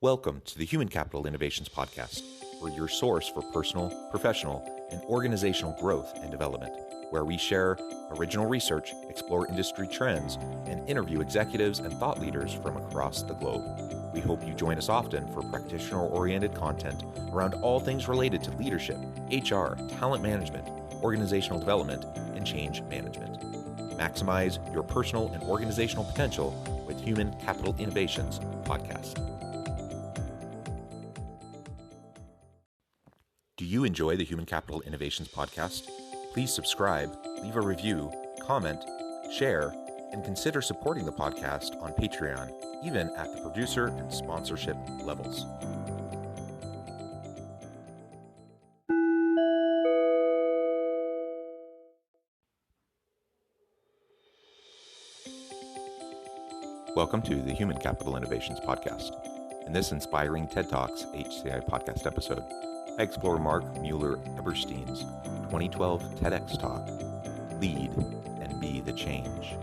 Welcome to the Human Capital Innovations Podcast. We're your source for personal, professional, and organizational growth and development, where we share original research, explore industry trends, and interview executives and thought leaders from across the globe. We hope you join us often for practitioner-oriented content around all things related to leadership, HR, talent management, organizational development, and change management. Maximize your personal and organizational potential with Human Capital Innovations Podcast. Do you enjoy the Human Capital Innovations Podcast? Please subscribe, leave a review, comment, share, and consider supporting the podcast on Patreon, even at the producer and sponsorship levels. Welcome to the Human Capital Innovations Podcast. In this inspiring TED Talks HCI podcast episode, I explore Mark Mueller-Eberstein's 2012 TEDx talk, Lead and Be the Change.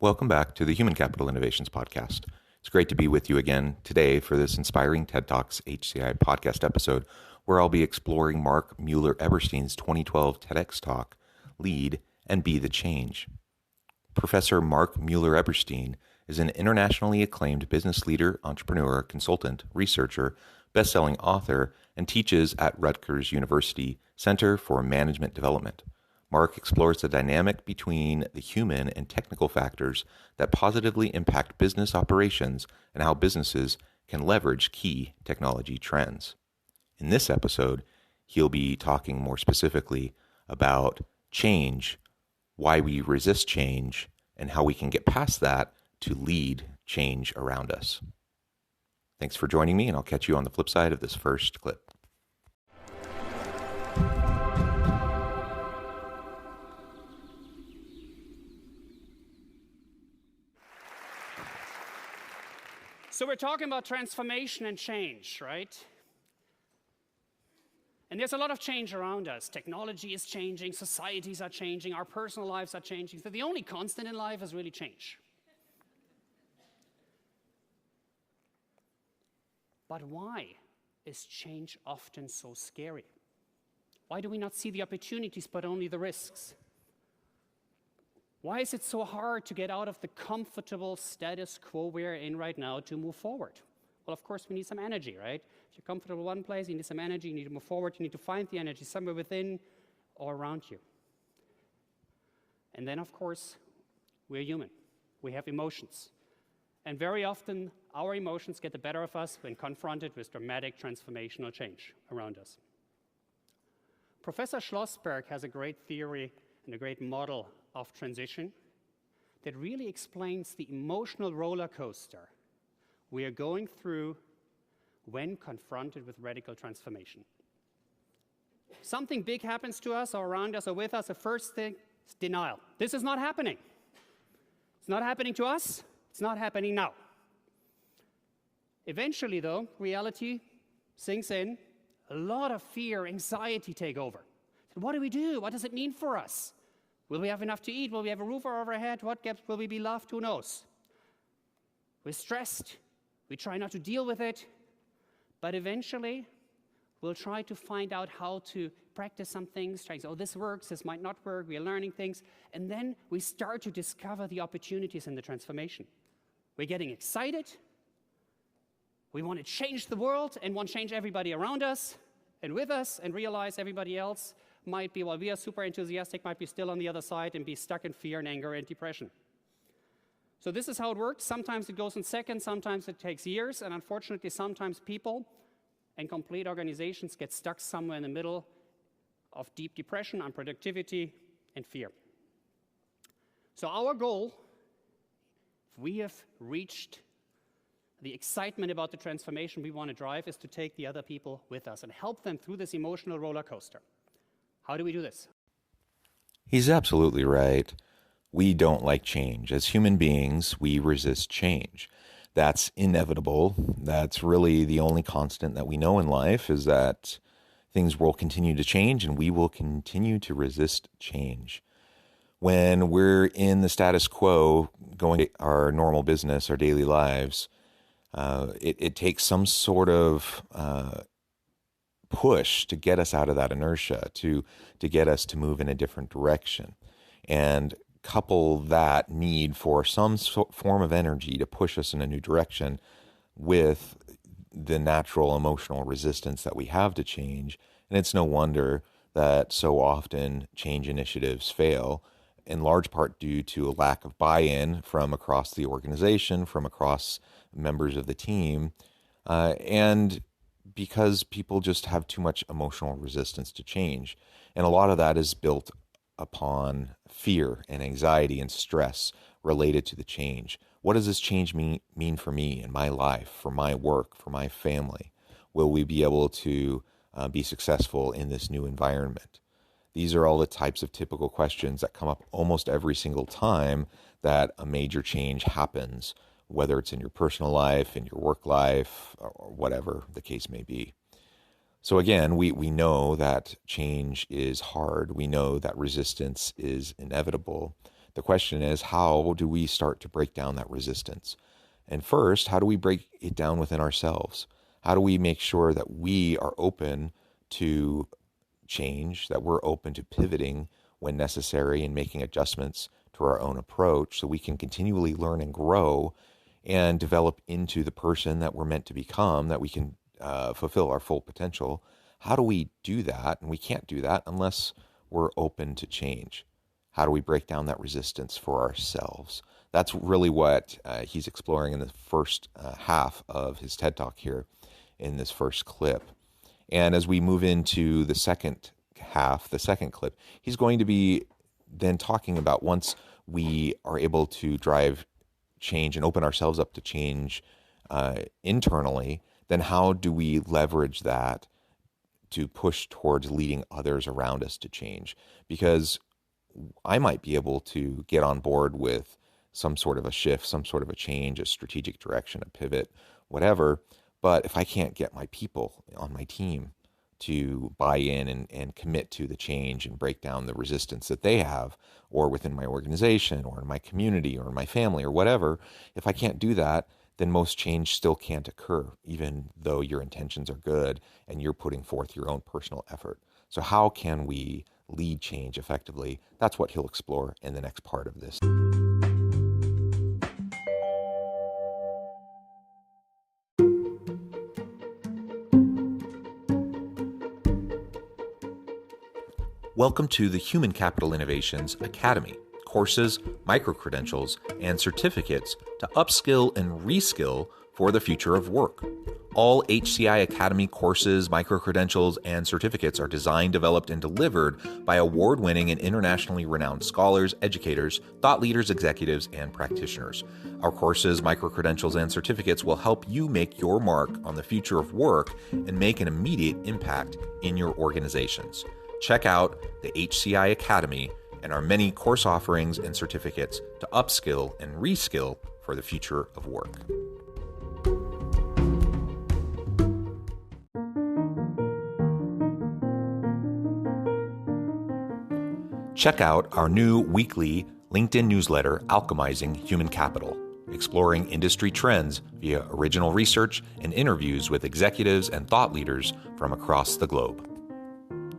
Welcome back to the Human Capital Innovations Podcast. It's great to be with you again today for this inspiring TED Talks HCI podcast episode, where I'll be exploring Mark Mueller-Eberstein's 2012 TEDx talk, Lead and Be the Change. Professor Mark Mueller-Eberstein is an internationally acclaimed business leader, entrepreneur, consultant, researcher, best-selling author, and teaches at Rutgers University Center for Management Development. Mark explores the dynamic between the human and technical factors that positively impact business operations and how businesses can leverage key technology trends. In this episode, he'll be talking more specifically about change, why we resist change, and how we can get past that to lead change around us. Thanks for joining me, and I'll catch you on the flip side of this first clip. So we're talking about transformation and change, right? And there's a lot of change around us. Technology is changing, societies are changing, our personal lives are changing. So the only constant in life is really change. But why is change often so scary? Why do we not see the opportunities but only the risks? Why is it so hard to get out of the comfortable status quo we're in right now to move forward? Well, of course, we need some energy, right? If you're comfortable in one place, you need some energy, you need to move forward, you need to find the energy somewhere within or around you. And then, of course, we're human. We have emotions. And very often, our emotions get the better of us when confronted with dramatic transformational change around us. Professor Schlossberg has a great theory and a great model of transition that really explains the emotional roller coaster we are going through when confronted with radical transformation. Something big happens to us or around us or with us, the first thing is denial. This is not happening. It's not happening to us. It's not happening now. Eventually, though, reality sinks in. A lot of fear, anxiety take over. What do we do? What does it mean for us? Will we have enough to eat? Will we have a roof over our head? What gaps will we be loved? Who knows? We're stressed. We try not to deal with it. But eventually, we'll try to find out how to practice some things. Try to say, oh, this works, this might not work. We're learning things. And then we start to discover the opportunities in the transformation. We're getting excited. We want to change the world and want to change everybody around us and with us and realize everybody else might be, while we are super enthusiastic, might be still on the other side and be stuck in fear and anger and depression. So this is how it works. Sometimes it goes in seconds, sometimes it takes years, and unfortunately sometimes people and complete organizations get stuck somewhere in the middle of deep depression, unproductivity, and fear. So our goal, if we have reached the excitement about the transformation we want to drive, is to take the other people with us and help them through this emotional roller coaster. How do we do this? He's absolutely right. We don't like change. As human beings, we resist change. That's inevitable. That's really the only constant that we know in life, is that things will continue to change and we will continue to resist change. When we're in the status quo, going our normal business, our daily lives, it takes some sort of push to get us out of that inertia, to get us to move in a different direction. And couple that need for some form of energy to push us in a new direction with the natural emotional resistance that we have to change. And it's no wonder that so often change initiatives fail, in large part due to a lack of buy-in from across the organization, from across members of the team, and because people just have too much emotional resistance to change. And a lot of that is built upon fear and anxiety and stress related to the change. What does this change mean for me in my life, for my work, for my family? Will we be able to be successful in this new environment? These are all the types of typical questions that come up almost every single time that a major change happens, whether it's in your personal life, in your work life, or whatever the case may be. So again, we know that change is hard. We know that resistance is inevitable. The question is, how do we start to break down that resistance? And first, how do we break it down within ourselves? How do we make sure that we are open to change, that we're open to pivoting when necessary and making adjustments to our own approach so we can continually learn and grow and develop into the person that we're meant to become, that we can fulfill our full potential? How do we do that? And we can't do that unless we're open to change. How do we break down that resistance for ourselves? That's really what he's exploring in the first half of his TED Talk here in this first clip. And as we move into the second half, the second clip, he's going to be then talking about, once we are able to drive change and open ourselves up to change internally, then how do we leverage that to push towards leading others around us to change? Because I might be able to get on board with some sort of a shift, some sort of a change, a strategic direction, a pivot, whatever. But if I can't get my people on my team to buy in and commit to the change and break down the resistance that they have, or within my organization or in my community or in my family or whatever, if I can't do that, then most change still can't occur, even though your intentions are good and you're putting forth your own personal effort. So how can we lead change effectively? That's what he'll explore in the next part of this. Welcome to the Human Capital Innovations Academy. Courses, micro-credentials, and certificates to upskill and reskill for the future of work. All HCI Academy courses, micro-credentials, and certificates are designed, developed, and delivered by award-winning and internationally renowned scholars, educators, thought leaders, executives, and practitioners. Our courses, micro-credentials, and certificates will help you make your mark on the future of work and make an immediate impact in your organizations. Check out the HCI Academy and our many course offerings and certificates to upskill and reskill for the future of work. Check out our new weekly LinkedIn newsletter, Alchemizing Human Capital, exploring industry trends via original research and interviews with executives and thought leaders from across the globe.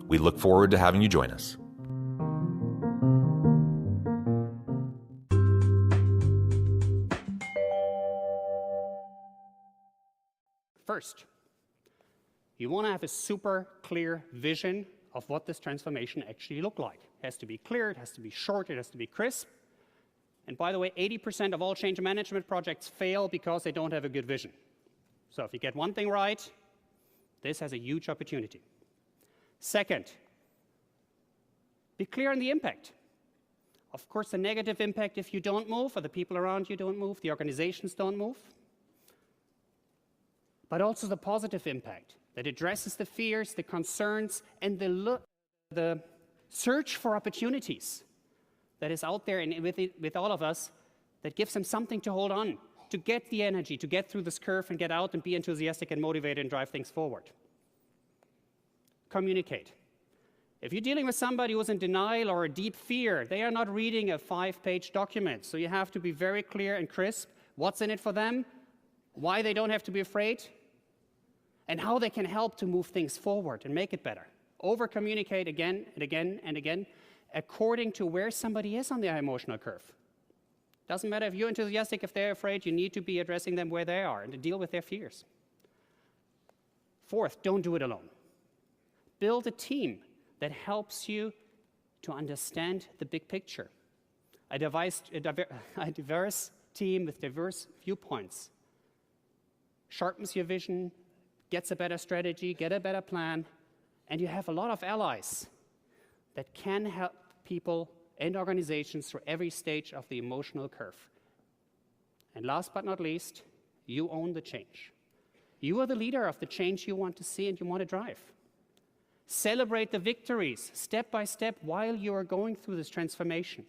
We look forward to having you join us. First, you want to have a super clear vision of what this transformation actually look like. It has to be clear, it has to be short, it has to be crisp. And by the way, 80% of all change management projects fail because they don't have a good vision. So if you get one thing right, this has a huge opportunity. Second, be clear on the impact. Of course, the negative impact if you don't move, or the people around you don't move, the organizations don't move. But also the positive impact that addresses the fears, the concerns, and the search for opportunities that is out there and with all of us that gives them something to hold on, to get the energy, to get through this curve and get out and be enthusiastic and motivated and drive things forward. Communicate. If you're dealing with somebody who's in denial or a deep fear, they are not reading a 5-page document. So you have to be very clear and crisp what's in it for them, why they don't have to be afraid, and how they can help to move things forward and make it better. Over-communicate again and again and again according to where somebody is on their emotional curve. Doesn't matter if you're enthusiastic, if they're afraid, you need to be addressing them where they are and to deal with their fears. Fourth, don't do it alone. Build a team that helps you to understand the big picture. A diverse team with diverse viewpoints sharpens your vision, gets a better strategy, get a better plan, and you have a lot of allies that can help people and organizations through every stage of the emotional curve. And last but not least, you own the change. You are the leader of the change you want to see and you want to drive. Celebrate the victories step by step while you are going through this transformation.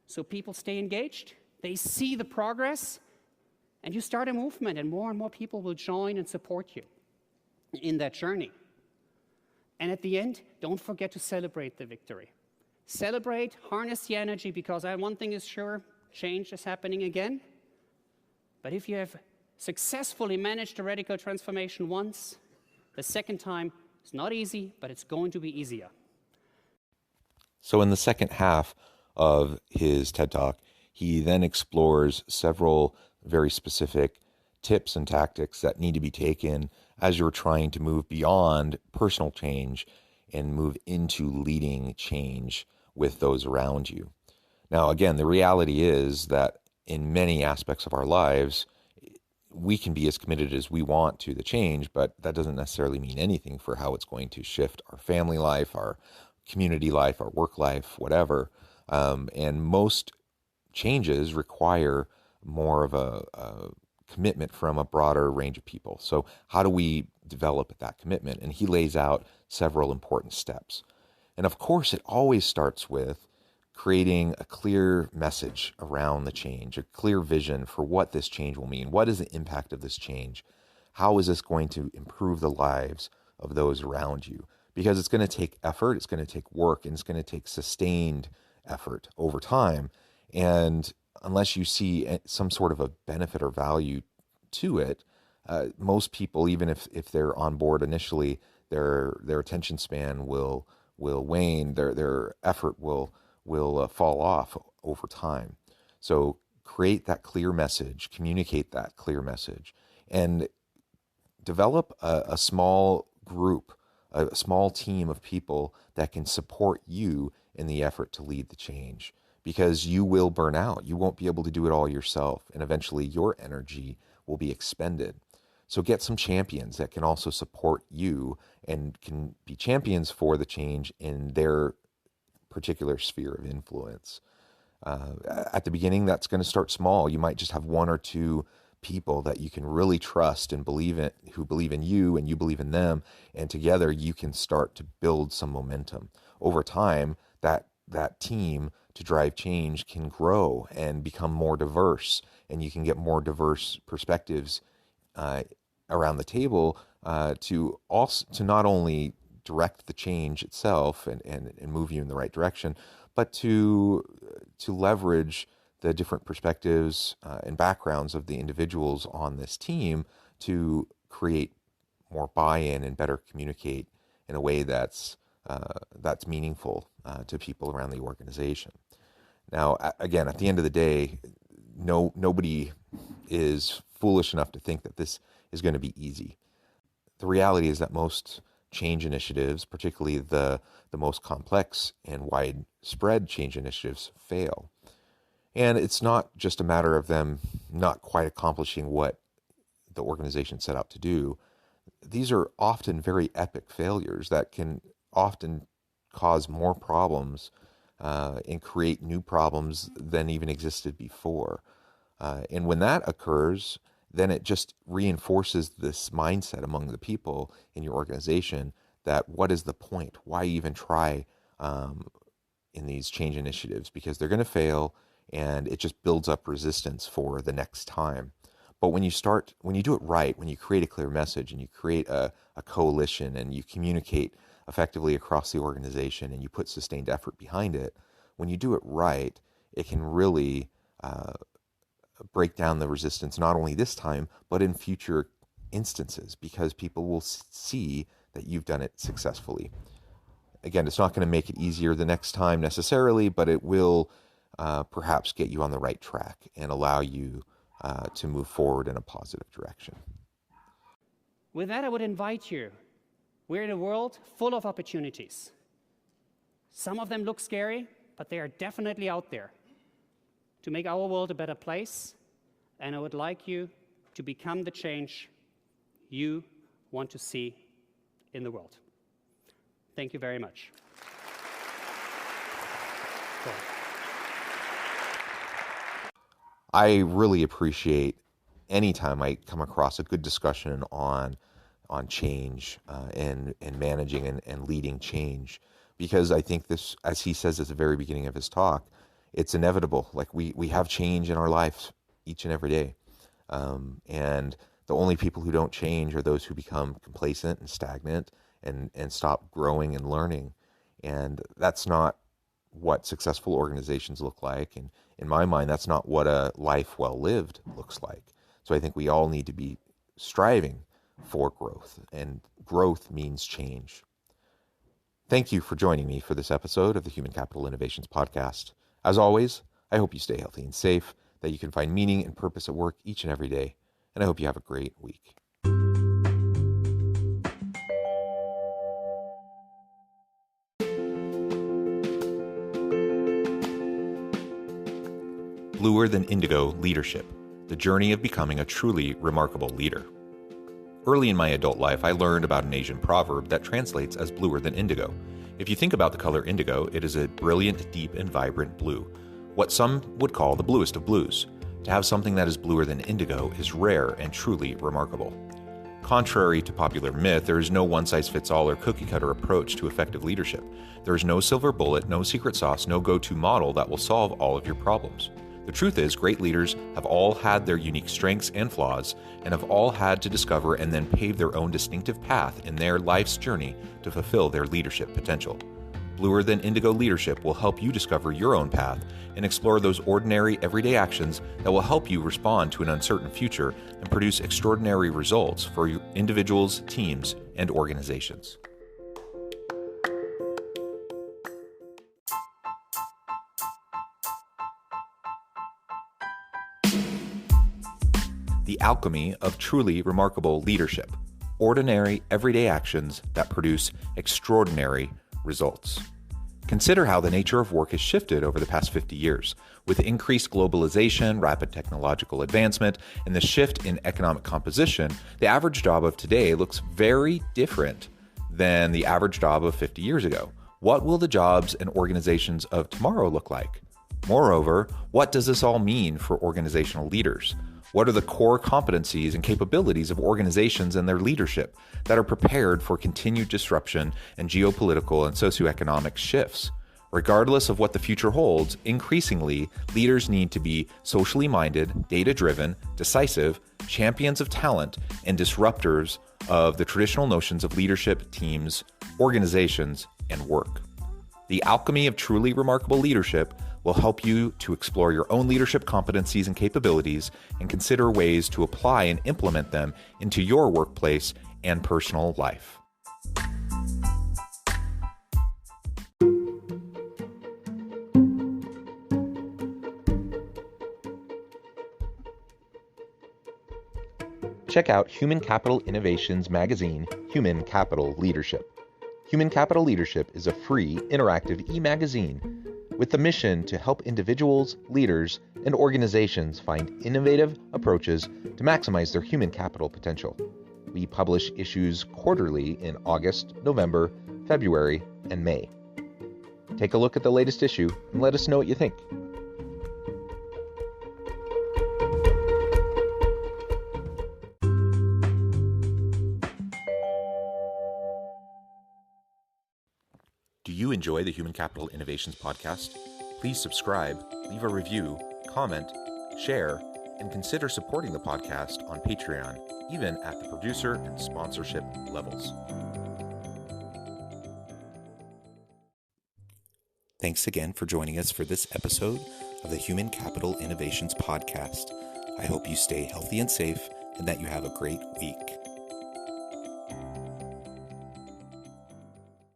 So people stay engaged, they see the progress, and you start a movement, and more people will join and support you in that journey. And at the end, don't forget to celebrate the victory. Celebrate, harness the energy, because one thing is sure, change is happening again. But if you have successfully managed a radical transformation once, the second time, it's not easy, but it's going to be easier. So in the second half of his TED Talk, he then explores several very specific tips and tactics that need to be taken as you're trying to move beyond personal change and move into leading change with those around you. Now, again, the reality is that in many aspects of our lives, we can be as committed as we want to the change, but that doesn't necessarily mean anything for how it's going to shift our family life, our community life, our work life, whatever. And most changes require more of a commitment from a broader range of people. So how do we develop that commitment? And he lays out several important steps. And of course, it always starts with creating a clear message around the change, a clear vision for what this change will mean. What is the impact of this change? How is this going to improve the lives of those around you? Because it's going to take effort, it's going to take work, and it's going to take sustained effort over time. And unless you see some sort of a benefit or value to it, most people, even if they're on board initially, their attention span will wane, their effort will fall off over time. So create that clear message, communicate that clear message, and develop a small group, a small team of people that can support you in the effort to lead the change. Because you will burn out. You won't be able to do it all yourself, and eventually your energy will be expended. So get some champions that can also support you and can be champions for the change in their particular sphere of influence. At the beginning, that's going to start small. You might just have one or two people that you can really trust and believe in, who believe in you and you believe in them, and together you can start to build some momentum. Over time, that team to drive change can grow and become more diverse, and you can get more diverse perspectives around the table to not only direct the change itself and move you in the right direction, but to leverage the different perspectives and backgrounds of the individuals on this team to create more buy-in and better communicate in a way that's meaningful to people around the organization. Now, again, at the end of the day, nobody is foolish enough to think that this is going to be easy. The reality is that most change initiatives, particularly the most complex and widespread change initiatives, fail. And it's not just a matter of them not quite accomplishing what the organization set out to do. These are often very epic failures that can often cause more problems and create new problems than even existed before. And when that occurs, then it just reinforces this mindset among the people in your organization that what is the point? Why even try in these change initiatives because they're going to fail, and it just builds up resistance for the next time. But when you do it right, when you create a clear message and you create a coalition and you communicate effectively across the organization and you put sustained effort behind it, when you do it right, it can really break down the resistance, not only this time, but in future instances, because people will see that you've done it successfully. Again, it's not going to make it easier the next time necessarily, but it will perhaps get you on the right track and allow you to move forward in a positive direction. With that, I would invite you. We're in a world full of opportunities. Some of them look scary, but they are definitely out there to make our world a better place. And I would like you to become the change you want to see in the world. Thank you very much. I really appreciate any time I come across a good discussion on change and managing and leading change, because I think this, as he says at the very beginning of his talk, it's inevitable. Like we have change in our lives each and every day, and the only people who don't change are those who become complacent and stagnant and stop growing and learning, and that's not what successful organizations look like. And in my mind, that's not what a life well lived looks like. So I think we all need to be striving for growth, and growth means change. Thank you for joining me for this episode of the Human Capital Innovations Podcast. As always, I hope you stay healthy and safe, that you can find meaning and purpose at work each and every day, and I hope you have a great week. Bluer Than Indigo Leadership, the journey of becoming a truly remarkable leader. Early in my adult life, I learned about an Asian proverb that translates as bluer than indigo. If you think about the color indigo, it is a brilliant, deep, and vibrant blue, what some would call the bluest of blues. To have something that is bluer than indigo is rare and truly remarkable. Contrary to popular myth, there is no one-size-fits-all or cookie-cutter approach to effective leadership. There is no silver bullet, no secret sauce, no go-to model that will solve all of your problems. The truth is, great leaders have all had their unique strengths and flaws, and have all had to discover and then pave their own distinctive path in their life's journey to fulfill their leadership potential. Bluer Than Indigo Leadership will help you discover your own path and explore those ordinary, everyday actions that will help you respond to an uncertain future and produce extraordinary results for individuals, teams, and organizations. The alchemy of truly remarkable leadership. Ordinary, everyday actions that produce extraordinary results. Consider how the nature of work has shifted over the past 50 years. With increased globalization, rapid technological advancement, and the shift in economic composition, the average job of today looks very different than the average job of 50 years ago. What will the jobs and organizations of tomorrow look like? Moreover, what does this all mean for organizational leaders? What are the core competencies and capabilities of organizations and their leadership that are prepared for continued disruption and geopolitical and socioeconomic shifts? Regardless of what the future holds, increasingly, leaders need to be socially minded, data-driven, decisive, champions of talent, and disruptors of the traditional notions of leadership, teams, organizations, and work. The alchemy of truly remarkable leadership will help you to explore your own leadership competencies and capabilities and consider ways to apply and implement them into your workplace and personal life. Check out Human Capital Innovations magazine, Human Capital Leadership. Human Capital Leadership is a free, interactive e-magazine with the mission to help individuals, leaders, and organizations find innovative approaches to maximize their human capital potential. We publish issues quarterly in August, November, February, and May. Take a look at the latest issue and let us know what you think. Do you enjoy the Human Capital Innovations podcast, please subscribe, leave a review, comment, share, and consider supporting the podcast on Patreon, even at the producer and sponsorship levels. Thanks again for joining us for this episode of the Human Capital Innovations podcast. I hope you stay healthy and safe and that you have a great week.